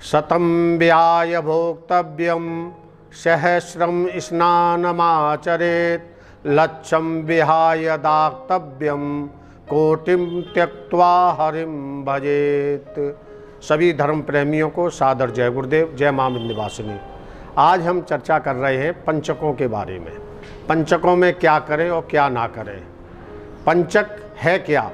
शतं व्याय भोक्तव्यं सहस्रं स्नानमाचरेत् लक्षं विहाय दातव्यं कोटिं त्यक्त्वा हरिं भजेत। सभी धर्म प्रेमियों को सादर जय गुरुदेव, जय मां विंध्यवासिनी। आज हम चर्चा कर रहे हैं पंचकों के बारे में। पंचकों में क्या करें और क्या ना करें। पंचक है क्या?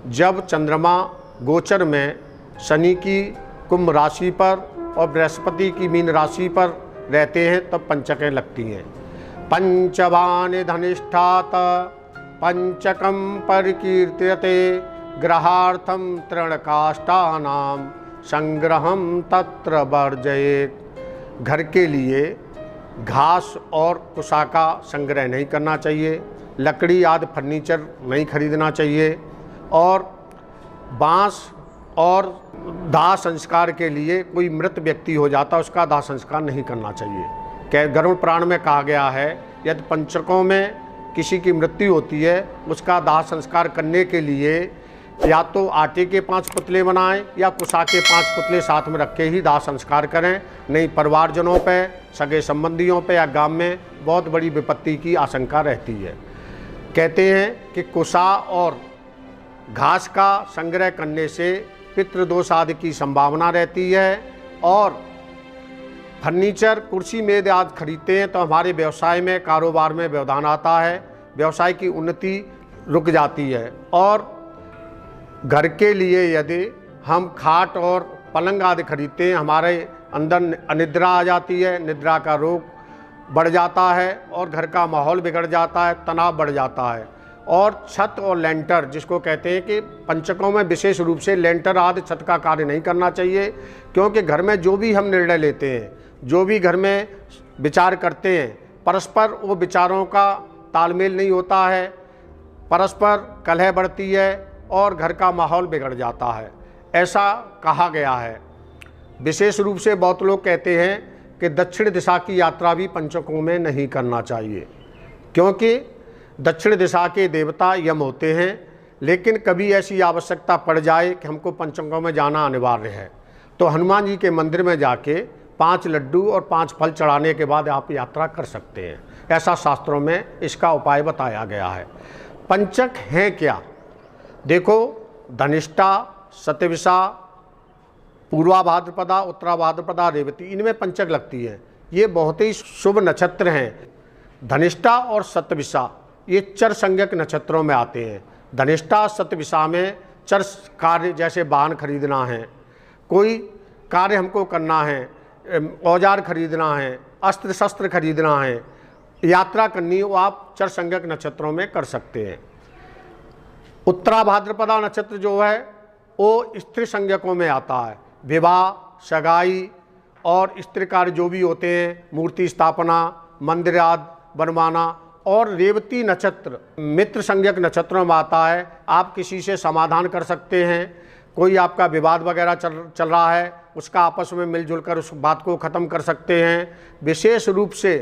जब चंद्रमा गोचर में शनि की कुंभ राशि पर और बृहस्पति की मीन राशि पर रहते हैं तब पंचकें लगती हैं। पंचवान धनिष्ठात पंचकम परिकीर्त्यते ग्रहार्थम तृणकाष्ठानां संग्रहम तत्र वर्जयेत। घर के लिए घास और कुसा का संग्रह नहीं करना चाहिए, लकड़ी आदि फर्नीचर नहीं खरीदना चाहिए, और बांस और दाह संस्कार के लिए कोई मृत व्यक्ति हो जाता उसका दाह संस्कार नहीं करना चाहिए। गरुड़ पुराण में कहा गया है यदि पंचकों में किसी की मृत्यु होती है उसका दाह संस्कार करने के लिए या तो आटे के 5 पुतले बनाएं या कुसा के 5 पुतले साथ में रख के ही दाह संस्कार करें, नहीं परिवारजनों पे, सगे संबंधियों पे या गांव में बहुत बड़ी विपत्ति की आशंका रहती है। कहते हैं कि कुसा और घास का संग्रह करने से पितृदोष आदि की संभावना रहती है, और फर्नीचर कुर्सी मेज आदि खरीदते हैं तो हमारे व्यवसाय में, कारोबार में व्यवधान आता है, व्यवसाय की उन्नति रुक जाती है। और घर के लिए यदि हम खाट और पलंग आदि खरीदते हैं हमारे अंदर अनिद्रा आ जाती है, निद्रा का रोग बढ़ जाता है और घर का माहौल बिगड़ जाता है, तनाव बढ़ जाता है। और छत और लेंटर जिसको कहते हैं कि पंचकों में विशेष रूप से लेंटर आदि छत का कार्य नहीं करना चाहिए, क्योंकि घर में जो भी हम निर्णय लेते हैं, जो भी घर में विचार करते हैं, परस्पर वो विचारों का तालमेल नहीं होता है, परस्पर कलह बढ़ती है और घर का माहौल बिगड़ जाता है, ऐसा कहा गया है। विशेष रूप से बहुत लोग कहते हैं कि दक्षिण दिशा की यात्रा भी पंचकों में नहीं करना चाहिए, क्योंकि दक्षिण दिशा के देवता यम होते हैं, लेकिन कभी ऐसी आवश्यकता पड़ जाए कि हमको पंचकों में जाना अनिवार्य है तो हनुमान जी के मंदिर में जाके 5 लड्डू और 5 फल चढ़ाने के बाद आप यात्रा कर सकते हैं। ऐसा शास्त्रों में इसका उपाय बताया गया है। पंचक है क्या? देखो, धनिष्ठा, शतभिषा, पूर्वा भाद्रपदा, उत्तरा भाद्रपदा, रेवती, इनमें पंचक लगती है। ये बहुत ही शुभ नक्षत्र हैं। धनिष्ठा और शतभिषा ये चर संज्ञक नक्षत्रों में आते हैं। धनिष्ठा शतभिषा में चर कार्य जैसे वाहन खरीदना है, कोई कार्य हमको करना है, औजार खरीदना है, अस्त्र शस्त्र खरीदना है, यात्रा करनी हो, आप चर संज्ञक नक्षत्रों में कर सकते हैं। उत्तरा भाद्रपदा नक्षत्र जो है वो स्त्री संज्ञकों में आता है। विवाह, सगाई और स्त्री कार्य जो भी होते हैं, मूर्ति स्थापना, मंदिर आदि बनवाना। और रेवती नक्षत्र मित्र संज्ञक नक्षत्रों में आता है। आप किसी से समाधान कर सकते हैं, कोई आपका विवाद वगैरह चल रहा है उसका आपस में मिलजुल कर उस बात को ख़त्म कर सकते हैं। विशेष रूप से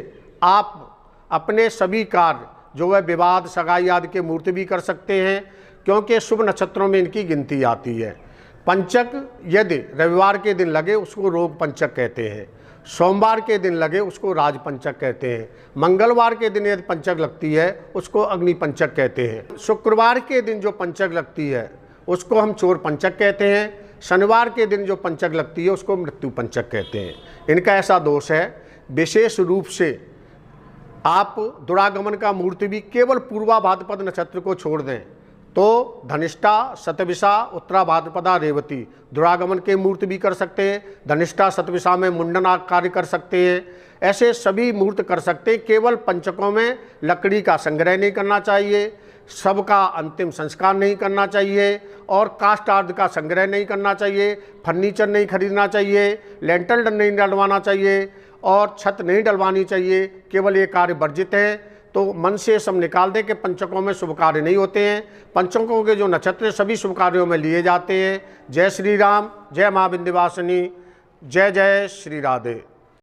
आप अपने सभी कार्य जो है विवाद, सगाई आदि के मुहूर्त भी कर सकते हैं, क्योंकि शुभ नक्षत्रों में इनकी गिनती आती है। पंचक यदि रविवार के दिन लगे उसको रोग पंचक कहते हैं, सोमवार के दिन लगे उसको राज पंचक कहते हैं, मंगलवार के दिन यदि पंचक लगती है उसको अग्नि पंचक कहते हैं, शुक्रवार के दिन जो पंचक लगती है उसको हम चोर पंचक कहते हैं, शनिवार के दिन जो पंचक लगती है उसको मृत्यु पंचक कहते हैं। इनका ऐसा दोष है, विशेष रूप से आप दुरागमन का मुहूर्त भी केवल पूर्वा भाद्रपद नक्षत्र को छोड़ दें तो धनिष्ठा, शतभिषा, उत्तरा भाद्रपदा, रेवती दुरागमन के मुहूर्त भी कर सकते हैं। धनिष्ठा शतभिषा में मुंडन कार्य कर सकते हैं, ऐसे सभी मुहूर्त कर सकते हैं। केवल पंचकों में लकड़ी का संग्रह नहीं करना चाहिए, सबका अंतिम संस्कार नहीं करना चाहिए, और काष्ठ आदि का संग्रह नहीं करना चाहिए, फर्नीचर नहीं खरीदना चाहिए, लेंटल नहीं डलवाना चाहिए और छत नहीं डलवानी चाहिए। केवल ये कार्य वर्जित है। तो मन से सब निकाल दें कि पंचकों में शुभ कार्य नहीं होते हैं। पंचकों के जो नक्षत्र सभी शुभ कार्यों में लिए जाते हैं। जय श्री राम, जय मां विंध्यवासिनी, जय जय श्री राधे।